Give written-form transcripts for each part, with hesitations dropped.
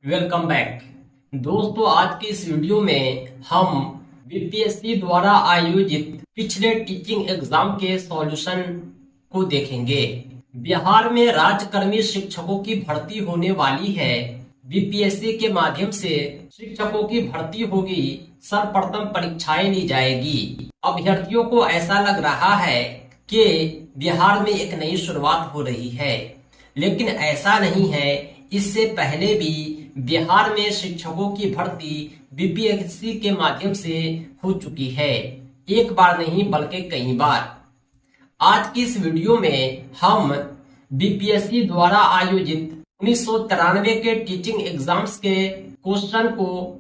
Welcome back दोस्तों। आज की इस वीडियो में हम बीपीएससी द्वारा आयोजित पिछले टीचिंग एग्जाम के सॉल्यूशन को देखेंगे। बिहार में राज्यकर्मी शिक्षकों की भर्ती होने वाली है। बीपीएससी के माध्यम से शिक्षकों की भर्ती होगी, सर्वप्रथम परीक्षाएं ली जाएगी। अभ्यर्थियों को ऐसा लग रहा है कि बिहार में एक नई शुरुआत हो रही है, लेकिन ऐसा नहीं है। इससे पहले भी बिहार में शिक्षकों की भर्ती बीपीएससी के माध्यम से हो चुकी है, एक बार नहीं बल्कि कई बार। आज की इस वीडियो में हम बीपीएससी द्वारा आयोजित 1993 के टीचिंग एग्जाम्स के क्वेश्चन को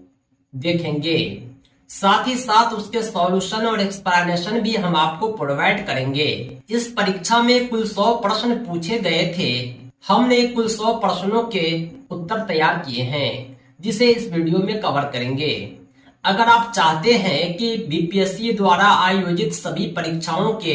देखेंगे, साथ ही साथ उसके सॉल्यूशन और एक्सप्लेनेशन भी हम आपको प्रोवाइड करेंगे। इस परीक्षा में कुल 100 प्रश्न पूछे गए थे। हमने कुल 100 प्रश्नों के उत्तर तैयार किए हैं, जिसे इस वीडियो में कवर करेंगे। अगर आप चाहते हैं कि बीपीएससी द्वारा आयोजित सभी परीक्षाओं के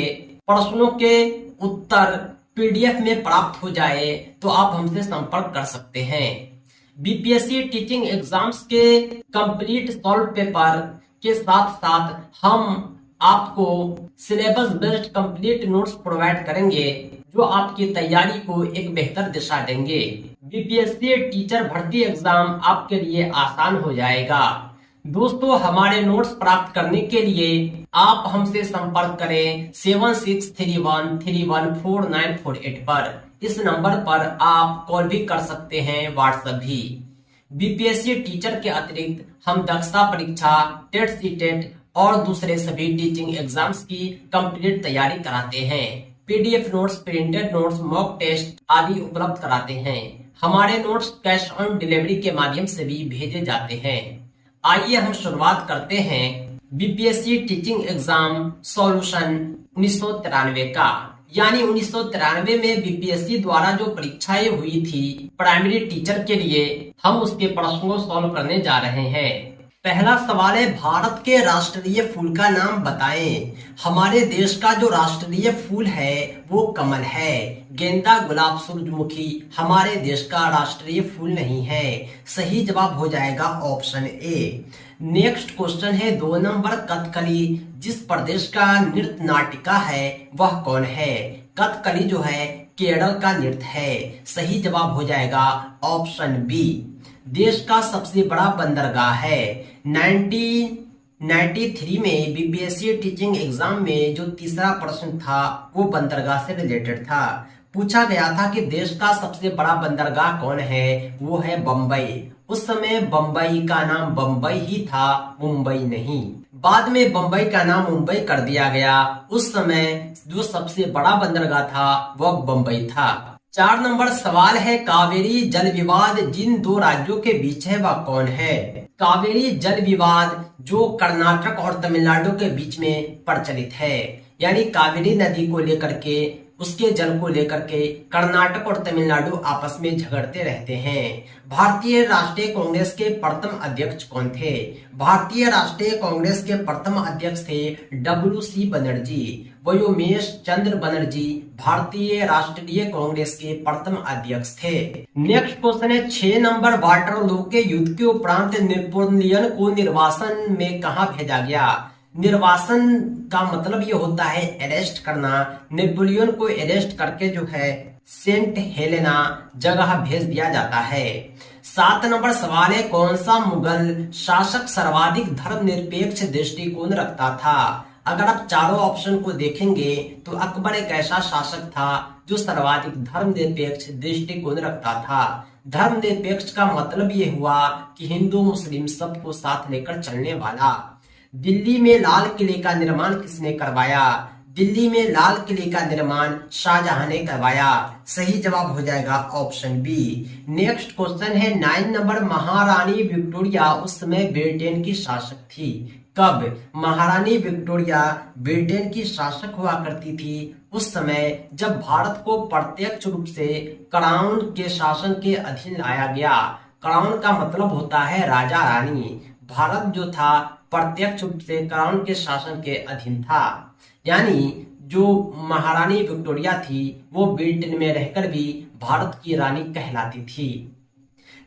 प्रश्नों के उत्तर पीडीएफ में प्राप्त हो जाए, तो आप हमसे संपर्क कर सकते हैं। बीपीएससी टीचिंग एग्जाम्स के कंप्लीट सॉल्व पेपर के साथ साथ हम आपको syllabus based complete notes provide करेंगे, जो आपकी तैयारी को एक बेहतर दिशा देंगे। बीपीएससी टीचर भर्ती एग्जाम आपके लिए आसान हो जाएगा। दोस्तों, हमारे नोट्स प्राप्त करने के लिए आप हमसे संपर्क करें 7631314948 पर। इस नंबर पर आप कॉल भी कर सकते हैं, व्हाट्सएप भी। बीपीएससी टीचर के अतिरिक्त हम दक्षता परीक्षा, टेट सीटेट और दूसरे सभी टीचिंग एग्जाम्स की कंप्लीट तैयारी कराते हैं। PDF notes, printed notes, mock test आदि उपलब्ध कराते हैं। हमारे नोट्स कैश ऑन डिलीवरी के माध्यम से भी भेजे जाते हैं। आइए हम शुरुआत करते हैं बीपीएससी टीचिंग एग्जाम सॉल्यूशन 1993 का। यानी 1993 में बीपीएससी द्वारा जो परीक्षाएं हुई थी प्राइमरी टीचर के लिए, हम उसके प्रश्नों को सॉल्व करने जा रहे हैं। पहला सवाल है, भारत के राष्ट्रीय फूल का नाम बताएं। हमारे देश का जो राष्ट्रीय फूल है वो कमल है। गेंदा, गुलाब, सूरजमुखी हमारे देश का राष्ट्रीय फूल नहीं है। सही जवाब हो जाएगा ऑप्शन ए। नेक्स्ट क्वेश्चन है 2 नंबर, कथकली जिस प्रदेश का नृत्य नाटिका है वह कौन है? कथकली जो है केरल का नृत्य है। सही जवाब हो जाएगा ऑप्शन बी। देश का सबसे बड़ा बंदरगाह है। 1993 में बीपीएससी टीचिंग एग्जाम में जो तीसरा प्रश्न था वो बंदरगाह से रिलेटेड था। पूछा गया था कि देश का सबसे बड़ा बंदरगाह कौन है? वो है बम्बई। उस समय बम्बई का नाम बम्बई ही था, मुंबई नहीं। बाद में बम्बई का नाम मुंबई कर दिया गया। उस समय जो सबसे बड़ा बंदरगाह था वह बम्बई था। 4 नंबर सवाल है, कावेरी जल विवाद जिन 2 राज्यों के बीच है वह कौन है? कावेरी जल विवाद जो कर्नाटक और तमिलनाडु के बीच में प्रचलित है। यानी कावेरी नदी को लेकर के, उसके जल को लेकर के कर्नाटक और तमिलनाडु आपस में झगड़ते रहते हैं। भारतीय राष्ट्रीय कांग्रेस के प्रथम अध्यक्ष कौन थे? भारतीय राष्ट्रीय कांग्रेस के प्रथम अध्यक्ष थे WC बनर्जी। व्योमेश चंद्र बनर्जी भारतीय राष्ट्रीय कांग्रेस के प्रथम अध्यक्ष थे। नेक्स्ट क्वेश्चन है 6 नंबर, वाटरलू के युद्ध के उपरांत नेपोलियन को निर्वासन में कहां भेजा गया? निर्वासन का मतलब ये होता है अरेस्ट करना। नेपोलियन को अरेस्ट करके जो है सेंट हेलेना जगह भेज दिया जाता है। 7 नंबर सवाल है, कौन सा मुगल शासक सर्वाधिक धर्मनिरपेक्ष दृष्टिकोण रखता था? अगर आप चारों ऑप्शन को देखेंगे तो अकबर एक ऐसा शासक था जो सर्वाधिक धर्मनिरपेक्ष दृष्टिकोण रखता था। धर्मनिरपेक्ष का मतलब ये हुआ कि हिंदू मुस्लिम सबको साथ लेकर चलने वाला। दिल्ली में लाल किले का निर्माण किसने करवाया? दिल्ली में लाल किले का निर्माण शाहजहां ने करवाया। सही जवाब हो जाएगा ऑप्शन बी। नेक्स्ट क्वेश्चन है 9 नंबर, महारानी विक्टोरिया उस समय ब्रिटेन की शासक थी। कब? महारानी विक्टोरिया ब्रिटेन की शासक हुआ करती थी उस समय जब भारत को प्रत्यक्ष रूप से क्राउन के शासन के अधीन लाया गया। क्राउन का मतलब होता है राजा रानी। भारत जो था प्रत्यक्ष रूप से क्राउन के शासन के अधीन था। यानी जो महारानी विक्टोरिया थी वो ब्रिटेन में रहकर भी भारत की रानी कहलाती थी।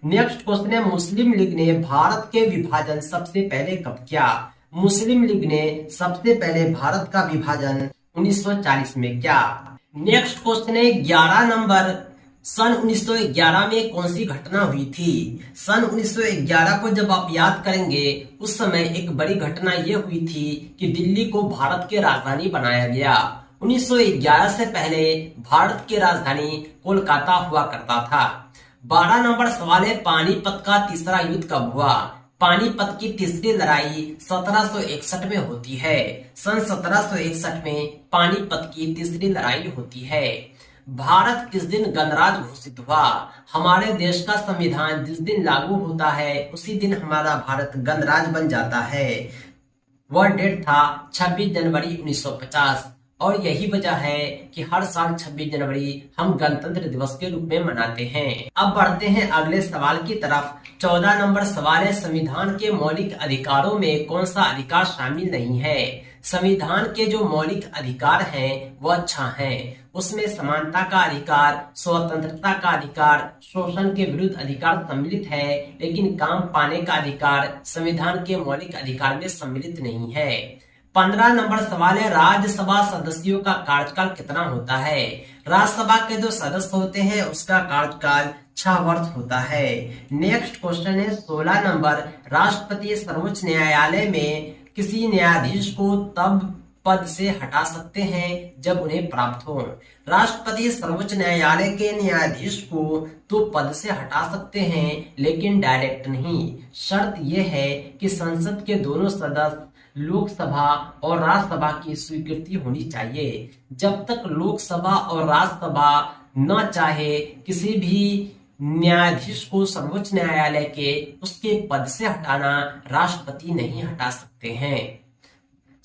नेक्स्ट क्वेश्चन है, मुस्लिम लीग ने भारत के विभाजन सबसे पहले कब किया? मुस्लिम लीग ने सबसे पहले भारत का विभाजन 1940 में किया। नेक्स्ट क्वेश्चन है 11 नंबर, सन 1911 में कौन सी घटना हुई थी? सन 1911 को जब आप याद करेंगे उस समय एक बड़ी घटना यह हुई थी कि दिल्ली को भारत की राजधानी बनाया गया। 1911 से पहले भारत की राजधानी कोलकाता हुआ करता था। 12 नंबर सवाल है, पानीपत का तीसरा युद्ध कब हुआ? पानीपत की तीसरी लड़ाई 1761 में होती है। सन 1761 में पानीपत की तीसरी लड़ाई होती है। भारत किस दिन गणराज्य घोषित हुआ? हमारे देश का संविधान जिस दिन लागू होता है उसी दिन हमारा भारत गणराज्य बन जाता है। वह डेट था 26 जनवरी 1950 और यही वजह है कि हर साल 26 जनवरी हम गणतंत्र दिवस के रूप में मनाते हैं। अब बढ़ते हैं अगले सवाल की तरफ। 14 नंबर सवाल है, संविधान के मौलिक अधिकारों में कौन सा अधिकार शामिल नहीं है? संविधान के जो मौलिक अधिकार हैं वह 6 हैं। उसमें समानता का अधिकार, स्वतंत्रता का अधिकार, शोषण के विरुद्ध अधिकार सम्मिलित है, लेकिन काम पाने का अधिकार संविधान के मौलिक अधिकार में सम्मिलित नहीं है। 15 नंबर सवाल है, राज्यसभा सदस्यों का कार्यकाल कितना होता है? राज्यसभा के जो सदस्य होते हैं उसका कार्यकाल 6 वर्ष होता है। नेक्स्ट क्वेश्चन है 16 नंबर, राष्ट्रपति सर्वोच्च न्यायालय में किसी न्यायाधीश को तब पद से हटा सकते हैं जब उन्हें प्राप्त हो। राष्ट्रपति सर्वोच्च न्यायालय के न्यायाधीश को तो पद से हटा सकते हैं लेकिन डायरेक्ट नहीं। शर्त यह है कि संसद के दोनों सदस्य, लोकसभा और राज्यसभा की स्वीकृति होनी चाहिए। जब तक लोकसभा और राज्यसभा न चाहे किसी भी न्यायाधीश को सर्वोच्च न्यायालय के उसके पद से हटाना, राष्ट्रपति नहीं हटा सकते हैं।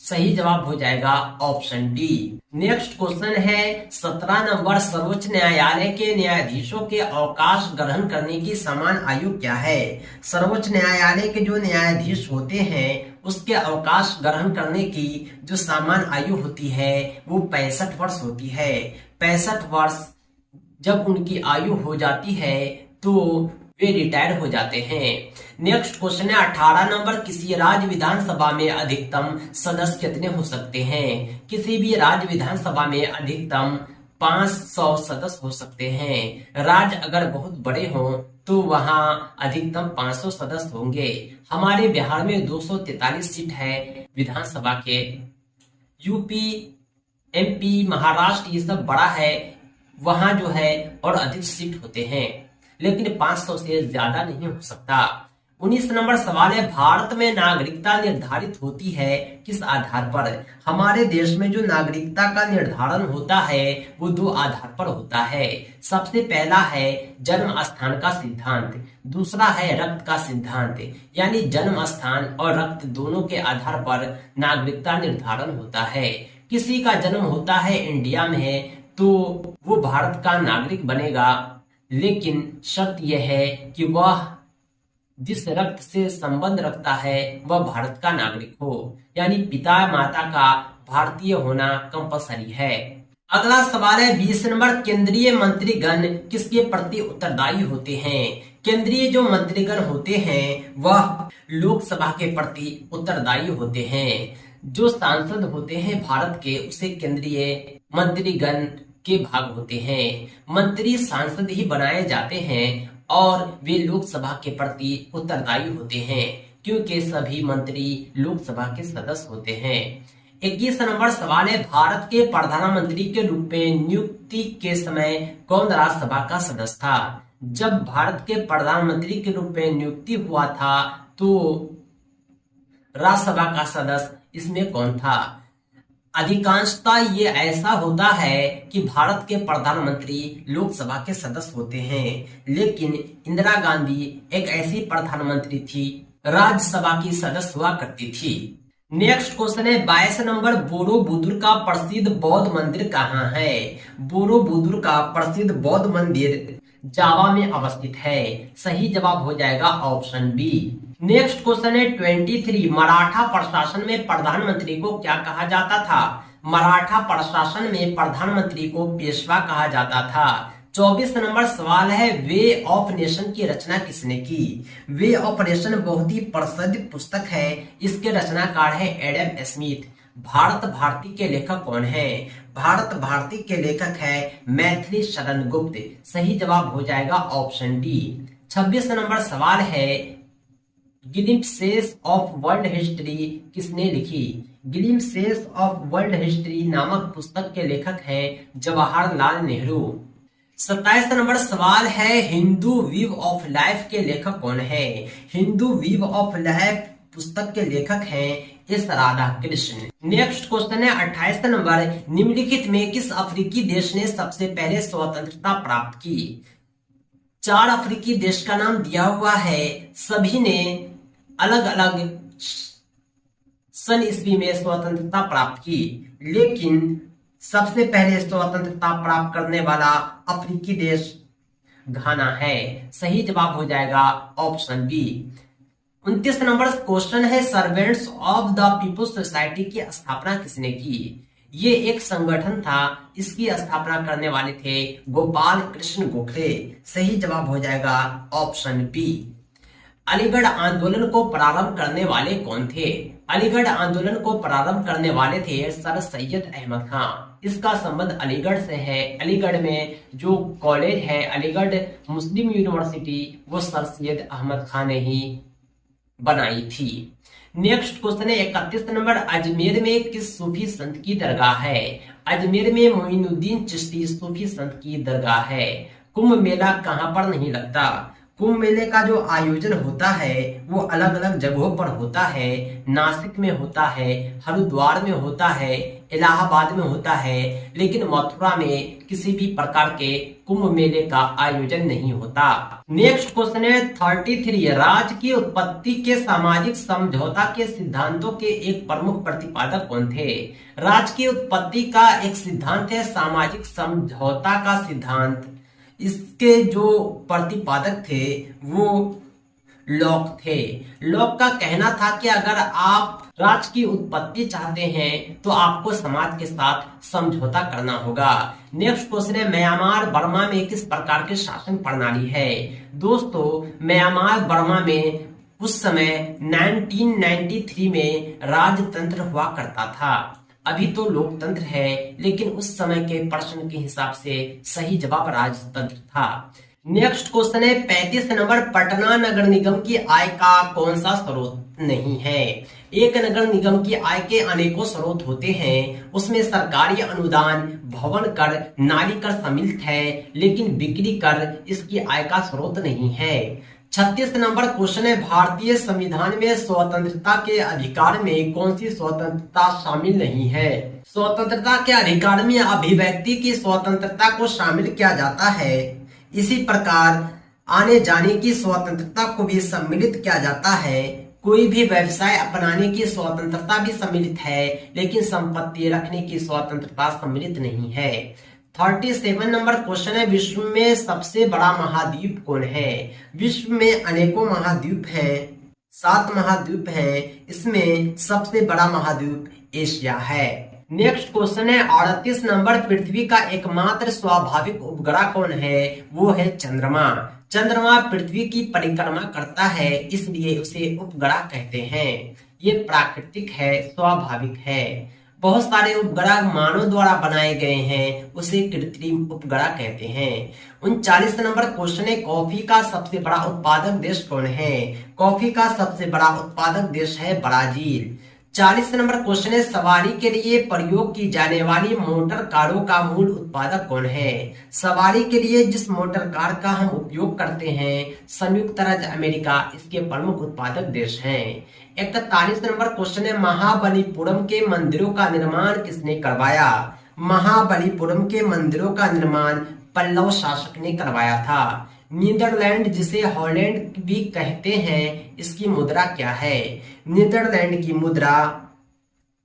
सही जवाब हो जाएगा ऑप्शन डी। नेक्स्ट क्वेश्चन है 17 नंबर, सर्वोच्च न्यायालय के न्यायाधीशों के अवकाश ग्रहण करने की समान आयु क्या है? सर्वोच्च न्यायालय के जो न्यायाधीश होते हैं उसके अवकाश ग्रहण करने की जो समान आयु होती है वो 65 वर्ष होती है। 65 वर्ष जब उनकी आयु हो जाती है तो वे रिटायर हो जाते हैं। नेक्स्ट क्वेश्चन है 18 नंबर, किसी राज्य विधानसभा में अधिकतम सदस्य कितने हो सकते हैं? किसी भी राज्य विधानसभा में अधिकतम 500 सदस्य हो सकते हैं। राज्य अगर बहुत बड़े हों तो वहां अधिकतम 500 सदस्य होंगे। हमारे बिहार में 243 सीट है विधानसभा के। यूपी, एमपी, महाराष्ट्र ये सब बड़ा है, वहां जो है और अधिक सीट होते हैं, लेकिन 500 से ज्यादा नहीं हो सकता। 19 नंबर सवाल है, भारत में नागरिकता निर्धारित होती है किस आधार पर? हमारे देश में जो नागरिकता का निर्धारण होता है वो 2 आधार पर होता है। सबसे पहला है जन्म स्थान का सिद्धांत, दूसरा है रक्त का सिद्धांत। यानी जन्म स्थान और रक्त दोनों के आधार पर नागरिकता निर्धारण होता है। किसी का जन्म होता है इंडिया में तो वो भारत का नागरिक बनेगा, लेकिन शर्त यह है कि वह जिस रक्त से संबंध रखता है वह भारत का नागरिक हो, यानी पिता माता का भारतीय होना कंपलसरी है। अगला सवाल है 20 नंबर, केंद्रीय मंत्रीगण किसके प्रति उत्तरदायी होते हैं? केंद्रीय जो मंत्रीगण होते हैं वह लोकसभा के प्रति उत्तरदायी होते हैं। जो सांसद होते हैं भारत के उसे केंद्रीय मंत्रीगण के भाग होते हैं। मंत्री सांसद ही बनाए जाते हैं और वे लोकसभा के प्रति उत्तरदायी होते हैं क्योंकि सभी मंत्री लोकसभा के सदस्य होते हैं। 21 नंबर सवाल है, भारत के प्रधानमंत्री के रूप में नियुक्ति के समय कौन राज्यसभा का सदस्य था? जब भारत के प्रधानमंत्री के रूप में नियुक्ति हुआ था तो राज्यसभा का सदस्य इसमें कौन था? अधिकांशतः ये ऐसा होता है कि भारत के प्रधानमंत्री लोकसभा के सदस्य होते हैं, लेकिन इंदिरा गांधी एक ऐसी प्रधानमंत्री थी राज्यसभा की सदस्य हुआ करती थी। नेक्स्ट क्वेश्चन है 22 नंबर, बोरोबुदुर का प्रसिद्ध बौद्ध मंदिर कहाँ है? बोरोबुदुर का प्रसिद्ध बौद्ध मंदिर जावा में अवस्थित है। सही जवाब हो जाएगा ऑप्शन बी। नेक्स्ट क्वेश्चन है 23, मराठा प्रशासन में प्रधानमंत्री को क्या कहा जाता था? मराठा प्रशासन में प्रधानमंत्री को पेशवा कहा जाता था। 24 नंबर सवाल है, वे ऑफ नेशन की रचना किसने की? वे ऑफ नेशन बहुत ही प्रसिद्ध पुस्तक है। इसके रचनाकार है एडम स्मिथ। भारत भारती के लेखक कौन है? भारत भारती के लेखक है मैथिली शरण गुप्त। सही जवाब हो जाएगा ऑप्शन डी। 26 नंबर सवाल है, ग्लिम्पसेस ऑफ वर्ल्ड हिस्ट्री किसने लिखी? ग्लिम्पसेस ऑफ वर्ल्ड हिस्ट्री नामक पुस्तक के लेखक हैं जवाहरलाल नेहरू। 27 नंबर सवाल है, हिंदू वीव ऑफ लाइफ के लेखक कौन है? हिंदू वीव ऑफ लाइफ पुस्तक के लेखक हैं S Radha Krishna. Next question है 28 नंबर, निम्नलिखित में किस अफ्रीकी देश ने सबसे पहले स्वतंत्रता प्राप्त की? 4 अफ्रीकी देश का नाम दिया हुआ है, सभी ने अलग अलग सन ईस्वी में स्वतंत्रता प्राप्त की, लेकिन सबसे पहले स्वतंत्रता प्राप्त करने वाला अफ्रीकी देश घाना है। सही जवाब हो जाएगा ऑप्शन बी। 29 नंबर क्वेश्चन है, servants of the people's society की स्थापना किसने की? ये एक संगठन था, इसकी स्थापना करने वाले थे गोपाल कृष्ण गोखले। सही जवाब हो जाएगा ऑप्शन बी। अलीगढ़ आंदोलन को प्रारंभ करने वाले कौन थे? अलीगढ़ आंदोलन को प्रारंभ करने वाले थे सर सैयद अहमद खान। इसका संबंध अलीगढ़ से है। अलीगढ़ में जो कॉलेज है अलीगढ़ मुस्लिम यूनिवर्सिटी, वो सर सैयद अहमद खान ने ही बनाई थी। नेक्स्ट क्वेश्चन है 31 नंबर, अजमेर में किस सूफी संत की दरगाह है? अजमेर में मोइनुद्दीन चिश्ती सूफी संत की दरगाह है। कुंभ मेला कहां पर नहीं लगता? कुंभ मेले का जो आयोजन होता है वो अलग अलग जगहों पर होता है। नासिक में होता है, हरिद्वार में होता है, इलाहाबाद में होता है, लेकिन मथुरा में किसी भी प्रकार के कुंभ मेले का आयोजन नहीं होता। नेक्स्ट क्वेश्चन है 33, राज्य की उत्पत्ति के सामाजिक समझौता के सिद्धांतों के एक प्रमुख प्रतिपादक कौन थे? राज्य की उत्पत्ति का एक सिद्धांत है सामाजिक समझौता का सिद्धांत। इसके जो प्रतिपादक थे वो लॉक थे। लॉक का कहना था कि अगर आप राज्य की उत्पत्ति चाहते हैं तो आपको समाज के साथ समझौता करना होगा। नेक्स्ट क्वेश्चन है, म्यांमार बर्मा में किस प्रकार की शासन प्रणाली है? दोस्तों, म्यांमार बर्मा में उस समय 1993 में राजतंत्र हुआ करता था। अभी तो लोकतंत्र है, लेकिन उस समय के प्रश्न के हिसाब से सही जवाब राजतंत्र था। नेक्स्ट क्वेश्चन है 35 नंबर, पटना नगर निगम की आय का कौन सा स्रोत नहीं है? एक नगर निगम की आय के अनेकों स्रोत होते हैं, उसमें सरकारी अनुदान, भवन कर, नाली कर सम्मिलित है, लेकिन बिक्री कर इसकी आय का स्रोत नहीं है। 36 नंबर क्वेश्चन है, भारतीय संविधान में स्वतंत्रता के अधिकार में कौन सी स्वतंत्रता शामिल नहीं है? स्वतंत्रता के अधिकार में अभिव्यक्ति की स्वतंत्रता को शामिल किया जाता है। इसी प्रकार आने जाने की स्वतंत्रता को भी सम्मिलित किया जाता है। कोई भी व्यवसाय अपनाने की स्वतंत्रता भी सम्मिलित है, लेकिन संपत्ति रखने की स्वतंत्रता सम्मिलित नहीं है। 37 नंबर क्वेश्चन है, विश्व में सबसे बड़ा महाद्वीप कौन है? विश्व में अनेकों महाद्वीप हैं, 7 महाद्वीप हैं, इसमें सबसे बड़ा महाद्वीप एशिया है। नेक्स्ट क्वेश्चन है 38 नंबर, पृथ्वी का एकमात्र स्वाभाविक उपग्रह कौन है? वो है चंद्रमा। चंद्रमा पृथ्वी की परिक्रमा करता है, इसलिए उसे उपग्रह कहते हैं। ये प्राकृतिक है, स्वाभाविक है। बहुत सारे उपग्रह मानव द्वारा बनाए गए हैं, उसे कृत्रिम उपग्रह कहते हैं। 39 नंबर क्वेश्चन है, कॉफी का सबसे बड़ा उत्पादक देश कौन है? कॉफी का सबसे बड़ा उत्पादक देश है ब्राजील। 40 नंबर क्वेश्चन है, सवारी के लिए प्रयोग की जाने वाली मोटर कारों का मूल उत्पादक कौन है? सवारी के लिए जिस मोटर कार का हम उपयोग करते हैं, संयुक्त राज्य अमेरिका इसके प्रमुख उत्पादक देश हैं। 41 नंबर क्वेश्चन है, महाबलीपुरम के मंदिरों का निर्माण किसने करवाया? महाबलीपुरम के मंदिरों का निर्माण पल्लव शासक ने करवाया था। नीदरलैंड, जिसे हॉलैंड भी कहते हैं, इसकी मुद्रा क्या है? नीदरलैंड की मुद्रा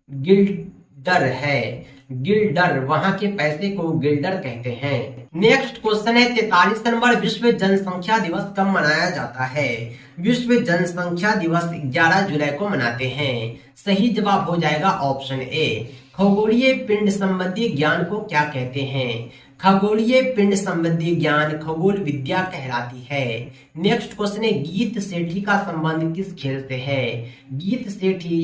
गिल्डर है। गिल्डर, वहां के पैसे को गिल्डर कहते हैं। नेक्स्ट क्वेश्चन है 43 नंबर, विश्व जनसंख्या दिवस कब मनाया जाता है? विश्व जनसंख्या दिवस 11 जुलाई को मनाते हैं। सही जवाब हो जाएगा ऑप्शन ए। खगोलीय पिंड संबंधी ज्ञान को क्या कहते हैं? खगोलीय पिंड संबंधी ज्ञान खगोल विद्या कहलाती है। नेक्स्ट क्वेश्चन है, गीत सेठी का संबंध किस खेल से है? गीत सेठी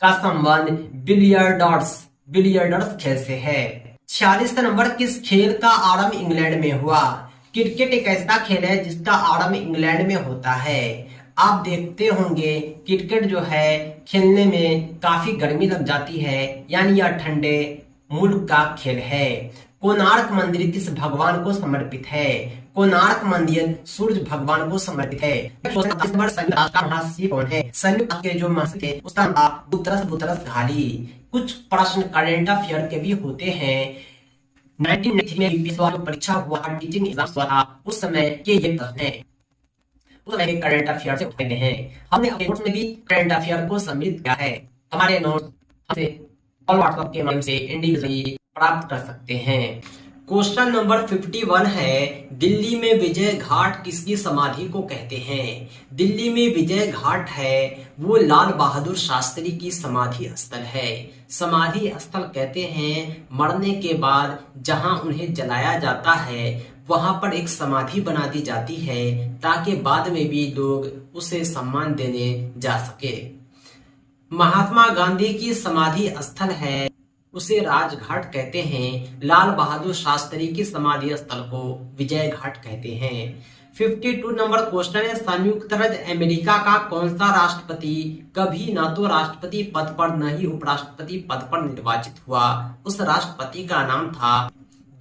का संबंध बिलियर्ड्स खेल से है। 46 नंबर, किस खेल का आरंभ इंग्लैंड में हुआ? क्रिकेट एक ऐसा खेल है जिसका आरंभ इंग्लैंड में होता है। आप देखते होंगे क्रिकेट जो है खेलने में काफी गर्मी लग जाती है, यानी यह ठंडे मुल्क का खेल है। कोणार्क मंदिर किस भगवान को समर्पित है? कोणार्क मंदिर सूर्य भगवान को समर्पित है। संयुक्त राष्ट्र का महासचिव कौन है? संयुक्त राष्ट्र के जो महासचिव है उसका नाम बुतरस घाली। कुछ प्रश्न करंट अफेयर के भी होते हैं। 1993 में यूपीएससी वालों परीक्षा हुआ, टीचिंग एग्जाम हुआ था, उस समय के ये प्रश्न है, उस समय करंट अफेयर से उठाए गए हैं। हमने अपने नोट्स में भी करंट अफेयर को सम्मिलित किया है। हमारे नोट्स हमसे व्हाट्सएप के माध्यम से इंडिविजुअली प्राप्त कर सकते हैं। क्वेश्चन नंबर 51 है, दिल्ली में विजय घाट किसकी समाधि को कहते हैं? दिल्ली में विजय घाट है वो लाल बहादुर शास्त्री की समाधि स्थल है। समाधि स्थल कहते हैं मरने के बाद जहां उन्हें जलाया जाता है वहां पर एक समाधि बना दी जाती है ताकि बाद में भी लोग उसे सम्मान देने जा सके। महात्मा गांधी की समाधि स्थल है उसे राजघाट कहते हैं। लाल बहादुर शास्त्री की समाधि स्थल को विजय घाट कहते हैं। 52 नंबर क्वेश्चन है, संयुक्त राज्य अमेरिका का कौन सा राष्ट्रपति कभी न तो राष्ट्रपति पद पर न ही उपराष्ट्रपति पद पर निर्वाचित हुआ? उस राष्ट्रपति का नाम था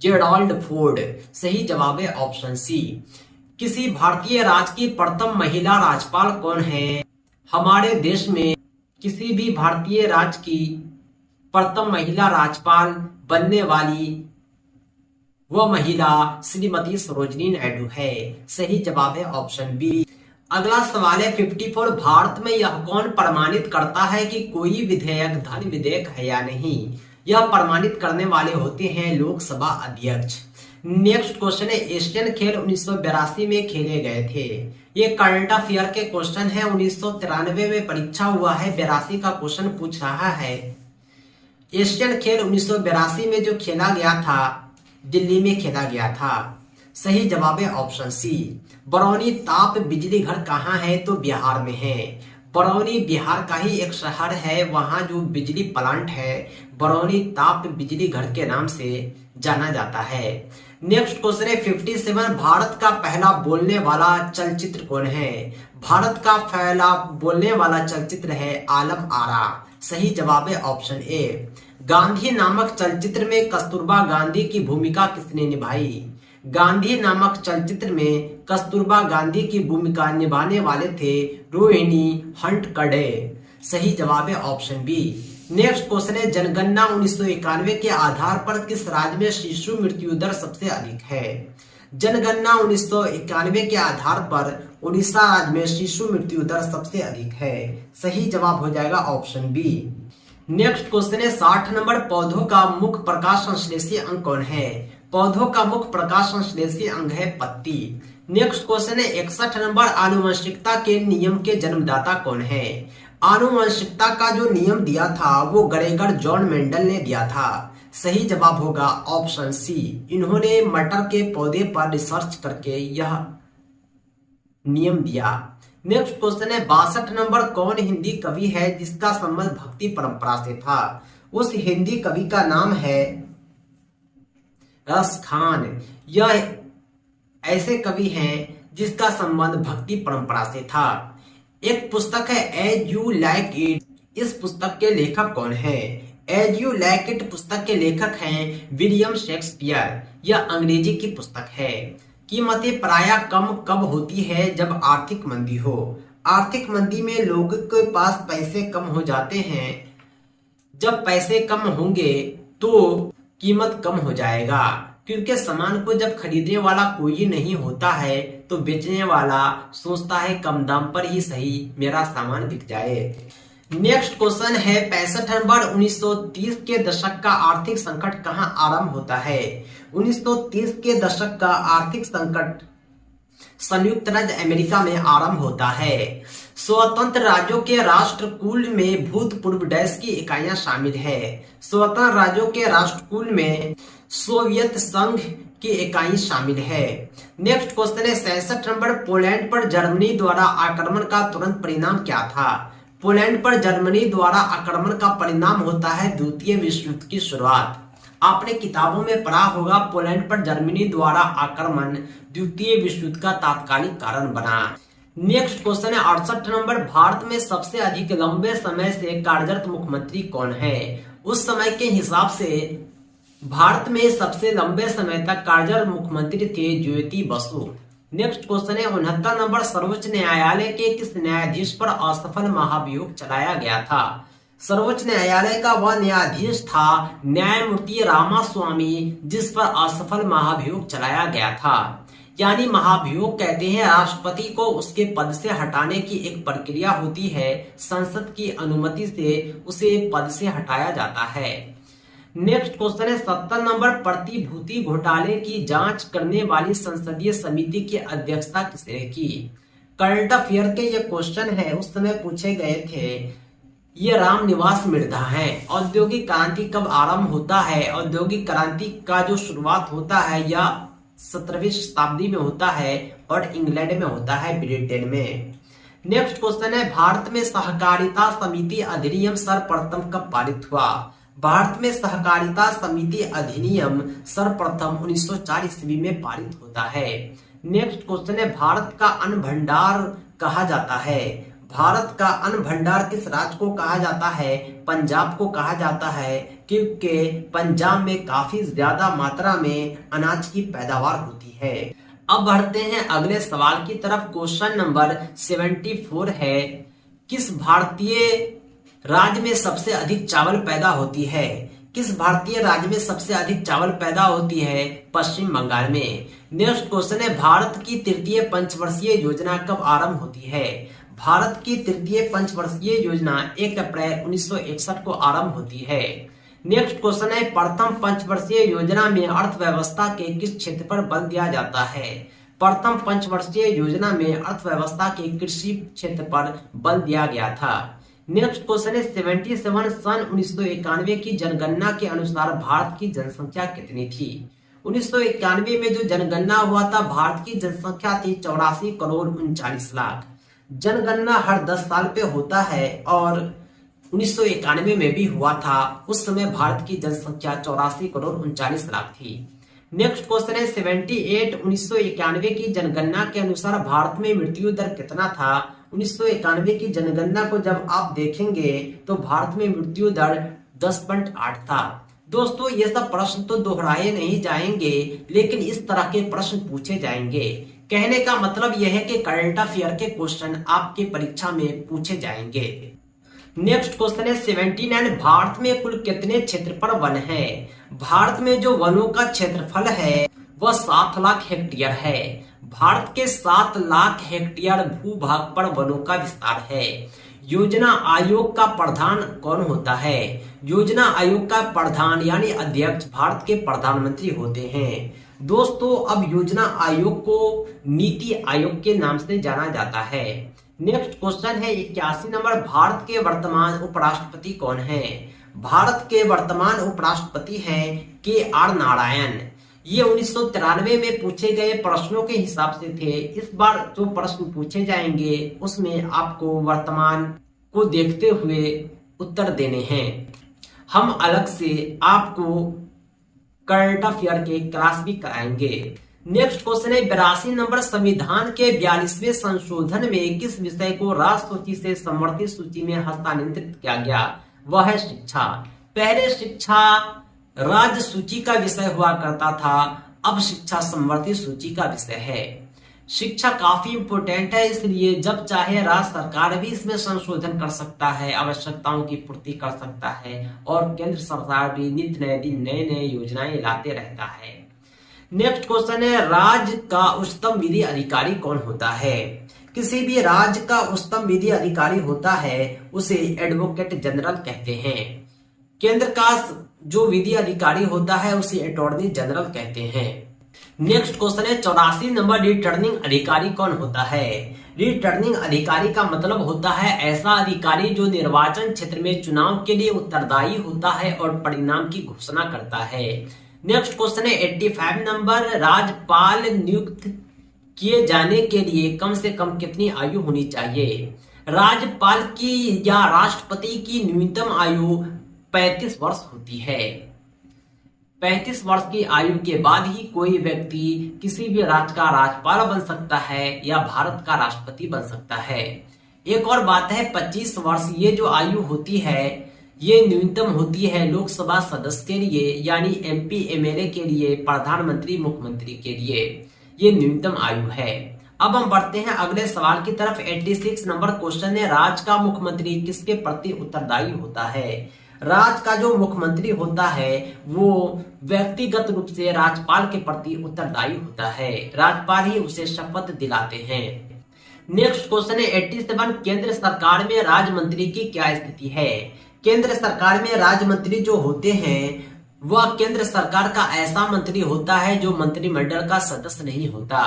जेराल्ड फोर्ड। सही जवाब है ऑप्शन सी। किसी भारतीय राज्य की प्रथम महिला राज्यपाल कौन है? हमारे देश में किसी भी भारतीय राज्य की प्रथम महिला राज्यपाल बनने वाली वह महिला श्रीमती सरोजिनी नायडू है। सही जवाब है ऑप्शन बी। अगला सवाल है 54, भारत में यह कौन प्रमाणित करता है कि कोई विधेयक धन विधेयक है या नहीं? यह प्रमाणित करने वाले होते हैं लोकसभा अध्यक्ष। नेक्स्ट क्वेश्चन है, एशियन खेल 1982 में खेले गए थे। ये करंट अफेयर के क्वेश्चन है। 1993 में परीक्षा हुआ है, 82 का क्वेश्चन पूछ रहा है। एशियन खेल 1982 में जो खेला गया था दिल्ली में खेला गया था। सही जवाब है ऑप्शन सी। बरौनी ताप बिजली घर कहाँ है? तो बिहार में है। बरौनी बिहार का ही एक शहर है, वहां जो बिजली प्लांट है बरौनी ताप बिजली घर के नाम से जाना जाता है। नेक्स्ट क्वेश्चन है 57, भारत का पहला बोलने वाला चलचित्र कौन है? भारत का पहला बोलने वाला चलचित्र है आलम आरा। सही जवाब है ऑप्शन ए। गांधी नामक चलचित्र में कस्तूरबा गांधी की भूमिका किसने निभाई? गांधी नामक चलचित्र में कस्तूरबा गांधी की भूमिका निभाने वाले थे रोहिणी हंटकड़े। सही जवाब है ऑप्शन बी। नेक्स्ट क्वेश्चन है, जनगणना 1991 के आधार पर किस राज्य में शिशु मृत्यु दर सबसे अधिक है? जनगणना 1991 के आधार पर उड़ीसा राज्य में शिशु मृत्यु दर सबसे अधिक है। सही जवाब हो जाएगा ऑप्शन बी। नेक्स्ट क्वेश्चन है 60 नंबर, पौधों का मुख्य प्रकाश संश्लेषी अंग कौन है? पौधों का मुख्य प्रकाश संश्लेषी अंग है पत्ती। नेक्स्ट क्वेश्चन है 61 नंबर, आनुवंशिकता के नियम के जन्मदाता कौन है? आनुवंशिकता का जो नियम दिया था वो ग्रेगर जॉन मेंडल ने दिया था। सही जवाब होगा ऑप्शन सी। इन्होंने मटर के पौधे पर रिसर्च करके यह नियम दिया। नेक्स्ट क्वेश्चन है 62 नंबर, कौन हिंदी कवि है जिसका संबंध भक्ति परंपरा से था? उस हिंदी कवि का नाम है रस खान। यह ऐसे कवि हैं जिसका संबंध भक्ति परंपरा से था। एक पुस्तक है एज यू लाइक इट, इस पुस्तक के लेखक कौन है? एज यू लाइक इट पुस्तक के लेखक हैं विलियम शेक्सपियर। यह अंग्रेजी की पुस्तक है। कीमतें प्रायः कम कब होती है? जब आर्थिक मंदी हो। आर्थिक मंदी में लोगों के पास पैसे कम हो जाते हैं। जब पैसे कम होंगे तो कीमत कम हो जाएगा, क्योंकि सामान को जब खरीदने वाला कोई नहीं होता है तो बेचने वाला सोचता है कम दाम पर ही सही मेरा सामान बिक जाए। नेक्स्ट क्वेश्चन है 65 नंबर। 1930 के दशक का आर्थिक संकट कहां आरंभ होता है? 1930 के दशक का आर्थिक संकट संयुक्त राज्य अमेरिका में आरंभ होता है। स्वतंत्र राज्यों के राष्ट्रकुल में भूतपूर्व डैश की इकाइयां शामिल है। स्वतंत्र राज्यों के राष्ट्रकुल में सोवियत संघ की इकाई शामिल है। नेक्स्ट क्वेश्चन है 66 नंबर। पोलैंड पर जर्मनी द्वारा आक्रमण का तुरंत परिणाम क्या था? पोलैंड पर जर्मनी द्वारा आक्रमण का परिणाम होता है द्वितीय विश्व युद्ध की शुरुआत। आपने किताबों में पढ़ा होगा पोलैंड पर जर्मनी द्वारा आक्रमण द्वितीय विश्व युद्ध का तात्कालिक कारण बना। नेक्स्ट क्वेश्चन है 68 नंबर। भारत में सबसे अधिक लंबे समय से कार्यरत मुख्यमंत्री कौन है? उस समय के हिसाब से भारत में सबसे लंबे समय तक कार्यरत मुख्यमंत्री थे ज्योति बसु। नेक्स्ट क्वेश्चन है 69 नंबर। सर्वोच्च न्यायालय के किस न्यायाधीश पर असफल महाभियोग चलाया गया था? सर्वोच्च न्यायालय का वह न्यायाधीश था न्यायमूर्ति रामास्वामी, जिस पर असफल महाभियोग चलाया गया था। यानी महाभियोग कहते हैं राष्ट्रपति को उसके पद से हटाने की एक प्रक्रिया होती है, संसद की अनुमति से उसे पद से हटाया जाता है। नेक्स्ट क्वेश्चन है 70 नंबर। प्रतिभूति घोटाले की जांच करने वाली संसदीय समिति की अध्यक्षता किसने की? करंट अफेयर के ये क्वेश्चन है, उस समय पूछे गए थे। ये रामनिवास मिर्धा है। औद्योगिक क्रांति कब आरंभ होता है? औद्योगिक क्रांति का जो शुरुआत होता है यह 17वीं शताब्दी में होता है और इंग्लैंड में होता है, ब्रिटेन में। नेक्स्ट क्वेश्चन है भारत में सहकारिता समिति अधिनियम सर्वप्रथम कब पारित हुआ? भारत में सहकारिता समिति अधिनियम सर्वप्रथम 1904 ईस्वी में पारित होता है। नेक्स्ट क्वेश्चन है भारत का अन्न भंडार कहा जाता है? भारत का अन्न भंडार किस राज्य को कहा जाता है? पंजाब को कहा जाता है, क्योंकि पंजाब में काफी ज्यादा मात्रा में अनाज की पैदावार होती है। अब बढ़ते हैं अगले सवाल की तरफ। क्वेश्चन नंबर 74 है, किस भारतीय राज्य में सबसे अधिक चावल पैदा होती है? किस भारतीय राज्य में सबसे अधिक चावल पैदा होती है? पश्चिम बंगाल में। नेक्स्ट क्वेश्चन है भारत की तृतीय पंचवर्षीय योजना कब आरंभ होती है? भारत की तृतीय पंचवर्षीय योजना 1 अप्रैल 1961 को आरंभ होती है। नेक्स्ट क्वेश्चन है प्रथम पंचवर्षीय योजना में अर्थव्यवस्था के किस क्षेत्र पर बल दिया जाता है? प्रथम पंचवर्षीय योजना में अर्थव्यवस्था के कृषि क्षेत्र पर बल दिया गया था। नेक्स्ट क्वेश्चन है 77 सन 1991 की जनगणना के अनुसार भारत की जनसंख्या कितनी थी? 1991 में जो जनगणना हुआ था भारत की जनसंख्या थी 84 करोड़ 39 लाख। जनगणना हर 10 साल पे होता है और 1991 में भी हुआ था। उस समय भारत की जनसंख्या 84 करोड़ 39 लाख थी। नेक्स्ट क्वेश्चन है 78 1991 की जनगणना के अनुसार भारत में मृत्यु दर कितना था? 1991 की जनगणना को जब आप देखेंगे तो भारत में मृत्यु दर 10.8 था। दोस्तों ये सब प्रश्न तो दोहराए नहीं जाएंगे, लेकिन इस तरह के प्रश्न पूछे जाएंगे। कहने का मतलब यह है कि करंट अफेयर के क्वेश्चन आपके परीक्षा में पूछे जाएंगे। नेक्स्ट क्वेश्चन है 79 भारत में कुल कितने क्षेत्रफल वन है? भारत में जो वनों का क्षेत्रफल है वह 7 लाख हेक्टेयर है। भारत के 7 लाख हेक्टेयर भूभाग पर वनों का विस्तार है। योजना आयोग का प्रधान कौन होता है? योजना आयोग का प्रधान यानी अध्यक्ष भारत के प्रधानमंत्री होते हैं। दोस्तों अब योजना आयोग को नीति आयोग के नाम से जाना जाता है। नेक्स्ट क्वेश्चन है 81 नंबर। भारत के वर्तमान उपराष्ट्रपति कौन है? भारत के वर्तमान उपराष्ट्रपति हैं KR नारायण। ये 1993 में पूछे गए प्रश्नों के हिसाब से थे। इस बार जो प्रश्न पूछे जाएंगे उसमें आपको वर्तमान को देखते हुए उत्तर देने हैं। हम अलग से आपको करंट अफेयर के क्लास भी कराएंगे। नेक्स्ट क्वेश्चन है 82 नंबर। संविधान के 42वें संशोधन में किस विषय को राज्य सूची से समवर्ती सूची में हस्तांतरित किया गया? वह है शिक्षा। पहले शिक्षा राज्य सूची का विषय हुआ करता था, अब शिक्षा समवर्ती सूची का विषय है। शिक्षा काफी इंपोर्टेंट है, इसलिए जब चाहे राज्य सरकार भी इसमें संशोधन कर सकता है, आवश्यकताओं की पूर्ति कर सकता है और केंद्र सरकार भी नित्य नए दिन नए नए योजनाएं लाते रहता है। नेक्स्ट क्वेश्चन है राज्य का उच्चतम विधि अधिकारी कौन होता है? किसी भी राज्य का उच्चतम विधि अधिकारी होता है उसे एडवोकेट जनरल कहते हैं। केंद्र का जो विधि अधिकारी होता है उसे अटॉर्नी जनरल कहते हैं। नेक्स्ट क्वेश्चन है 84 नंबर, रिटर्निंग अधिकारी कौन होता है? रिटर्निंग अधिकारी का मतलब होता है ऐसा अधिकारी जो निर्वाचन क्षेत्र में चुनाव के लिए उत्तरदायी होता है और परिणाम की घोषणा करता है। नेक्स्ट क्वेश्चन है 85 नंबर, राज्यपाल नियुक्त किए जाने के लिए कम से कम कितनी आयु होनी चाहिए? राज्यपाल की या राष्ट्रपति की न्यूनतम आयु 35 वर्ष होती है। 35 वर्ष की आयु के बाद ही कोई व्यक्ति किसी भी राज्य का राज्यपाल बन सकता है या भारत का राष्ट्रपति बन सकता है। एक और बात है 25 वर्ष, ये जो आयु होती है ये न्यूनतम होती है लोकसभा सदस्य के लिए, यानी एमपी एमएलए के लिए, प्रधानमंत्री मुख्यमंत्री के लिए ये न्यूनतम आयु है। अब हम बढ़ते हैं अगले सवाल की तरफ। 86 नंबर क्वेश्चन है, राज्य का मुख्यमंत्री किसके प्रति उत्तरदायी होता है? राज्य का जो मुख्यमंत्री होता है वो व्यक्तिगत रूप से राज्यपाल के प्रति उत्तरदायी होता है। राज्यपाल ही उसे शपथ दिलाते हैं। नेक्स्ट क्वेश्चन है 87, केंद्र सरकार में राज्य मंत्री की क्या स्थिति है? केंद्र सरकार में राज्य मंत्री जो होते हैं वह केंद्र सरकार का ऐसा मंत्री होता है जो मंत्रिमंडल का सदस्य नहीं होता।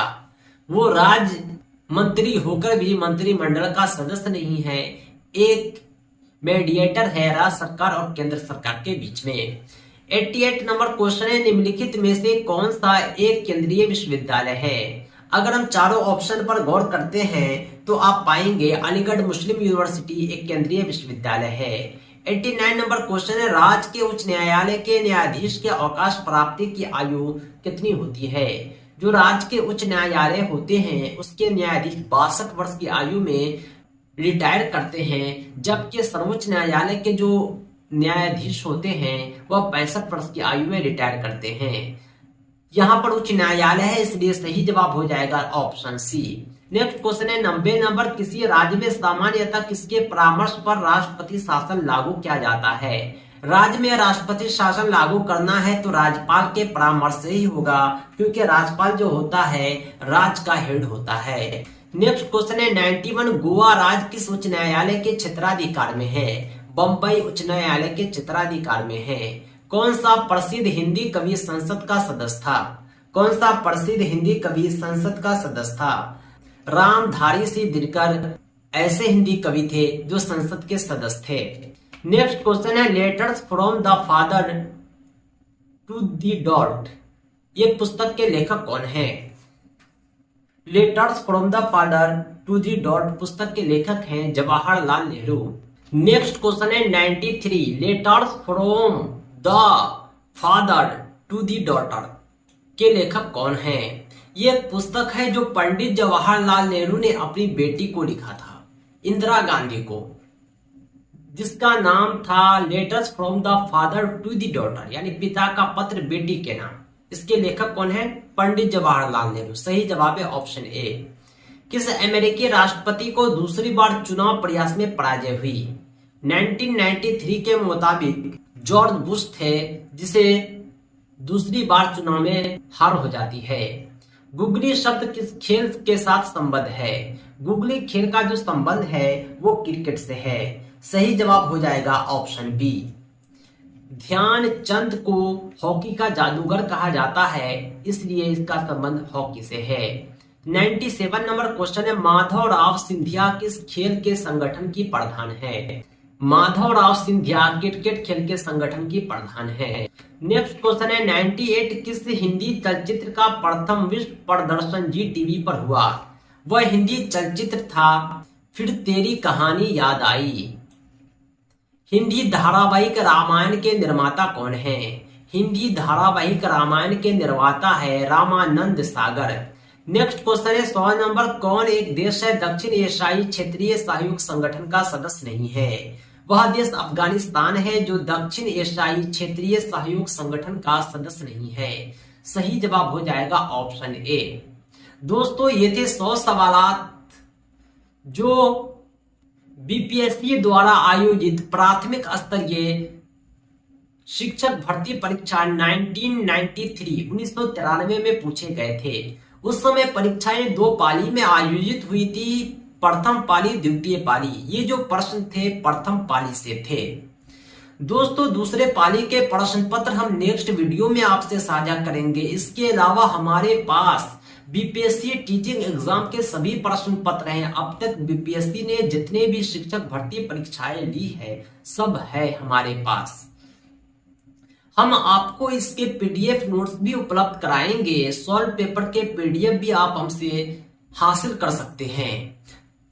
वो राज्य मंत्री होकर भी मंत्रिमंडल का सदस्य नहीं है, एक मीडिएटर है राज्य सरकार और केंद्र सरकार के बीच में। 88 नंबर क्वेश्चन है, निम्नलिखित में से कौन सा एक केंद्रीय विश्वविद्यालय है? अगर हम चारों ऑप्शन पर गौर करते हैं तो आप पाएंगे अलीगढ़ मुस्लिम यूनिवर्सिटी एक केंद्रीय विश्वविद्यालय है। 89 नंबर क्वेश्चन है, राज्य के उच्च न्यायालय के न्यायाधीश के अवकाश प्राप्ति की आयु कितनी होती है? जो राज्य के उच्च न्यायालय होते हैं उसके न्यायाधीश 62 वर्ष की आयु में रिटायर करते हैं, जबकि सर्वोच्च न्यायालय के जो न्यायाधीश होते हैं वह 65 वर्ष की आयु में रिटायर करते हैं। यहाँ पर उच्च न्यायालय है इसलिए सही जवाब हो जाएगा ऑप्शन सी। नेक्स्ट क्वेश्चन है 90 नंबर, किसी राज्य में सामान्यतः किसके परामर्श पर राष्ट्रपति शासन लागू किया जाता है? राज्य में राष्ट्रपति शासन लागू करना है तो राज्यपाल के परामर्श से ही होगा, क्योंकि राज्यपाल जो होता है राज्य का हेड होता है। नेक्स्ट क्वेश्चन है 91, गोवा राज्य किस उच्च न्यायालय के क्षेत्राधिकार में है? बंबई उच्च न्यायालय के क्षेत्राधिकार में है। कौन सा प्रसिद्ध हिंदी कवि संसद का सदस्य था? कौन सा प्रसिद्ध हिंदी कवि संसद का सदस्य था? रामधारी सिंह दिनकर ऐसे हिंदी कवि थे जो संसद के सदस्य थे। नेक्स्ट क्वेश्चन है letters from the father to the daughter, ये पुस्तक के लेखक कौन है? Letters from the father to the daughter पुस्तक के लेखक हैं जवाहरलाल नेहरू। नेक्स्ट क्वेश्चन है 93, letters from the father to the daughter के लेखक कौन है? ये पुस्तक है जो पंडित जवाहरलाल नेहरू ने अपनी बेटी को लिखा था, इंदिरा गांधी को, जिसका नाम था letters from the father to the daughter, यानी पिता का पत्र बेटी के नाम। इसके लेखक कौन है? पंडित जवाहरलाल नेहरू। सही जवाब है ऑप्शन ए। किस अमेरिकी राष्ट्रपति को दूसरी बार चुनाव प्रयास में पराजय हुई? 1993 के मुताबिक जॉर्ज बुश थे, जिसे दूसरी बार चुनाव में हार हो जाती है। गुगली शब्द किस खेल के साथ संबद्ध है? गुगली खेल का जो संबंध है वो क्रिकेट से है। सही जवाब हो जाएगा ऑप्शन बी। ध्यानचंद को हॉकी का जादूगर कहा जाता है, इसलिए इसका संबंध हॉकी से है। 97 नंबर क्वेश्चन है माधवराव सिंधिया किस खेल के संगठन की प्रधान है? माधवराव सिंधिया क्रिकेट खेल के संगठन की प्रधान है। नेक्स्ट क्वेश्चन है 98, किस हिंदी चलचित्र का प्रथम विश्व प्रदर्शन जी टीवी पर हुआ? वह हिंदी चलचित्र था फिर तेरी कहानी याद आई। हिंदी धारावाहिक रामायण के निर्माता कौन है? हिंदी धारावाहिक रामायण के निर्माता है रामानंद सागर। नेक्स्ट क्वेश्चन है 100 नंबर, कौन एक देश है दक्षिण एशियाई क्षेत्रीय सहयोग संगठन का सदस्य नहीं है? वह देश अफगानिस्तान है जो दक्षिण एशियाई क्षेत्रीय सहयोग संगठन का सदस्य नहीं है। सही जवाब हो जाएगा ऑप्शन ए। दोस्तों ये थे 100 सवाल जो बीपीएससी द्वारा आयोजित प्राथमिक स्तरीय शिक्षक भर्ती परीक्षा 1993 में पूछे गए थे। उस समय परीक्षाएं 2 पाली में आयोजित हुई थी। प्रथम पाली द्वितीय पाली, ये जो प्रश्न थे प्रथम पाली से थे। दोस्तों दूसरे पाली के प्रश्न पत्र हम नेक्स्ट वीडियो में आपसे साझा करेंगे। इसके अलावा हमारे पास बीपीएससी टीचिंग एग्जाम के सभी प्रश्न पत्र हैं। अब तक बीपीएससी ने जितने भी शिक्षक भर्ती परीक्षाएं ली है सब है हमारे पास। हम आपको इसके पीडीएफ नोट्स भी उपलब्ध कराएंगे। सॉल्व पेपर के पीडीएफ भी आप हमसे हासिल कर सकते हैं।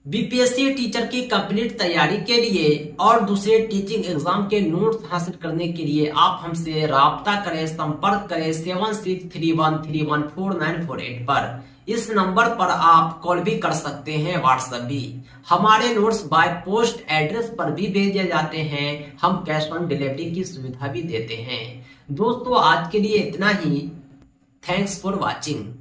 बीपीएससी टीचर की कंप्लीट तैयारी के लिए और दूसरे टीचिंग एग्जाम के नोट्स हासिल करने के लिए आप हमसे राब्ता करें, संपर्क करें 7631314948 पर। इस नंबर पर आप कॉल भी कर सकते हैं, व्हाट्सएप भी। हमारे नोट्स बाय पोस्ट एड्रेस पर भी भेजे जाते हैं। हम कैश ऑन डिलीवरी की सुविधा भी देते हैं। दोस्तों आज के लिए इतना ही। Thanks for watching.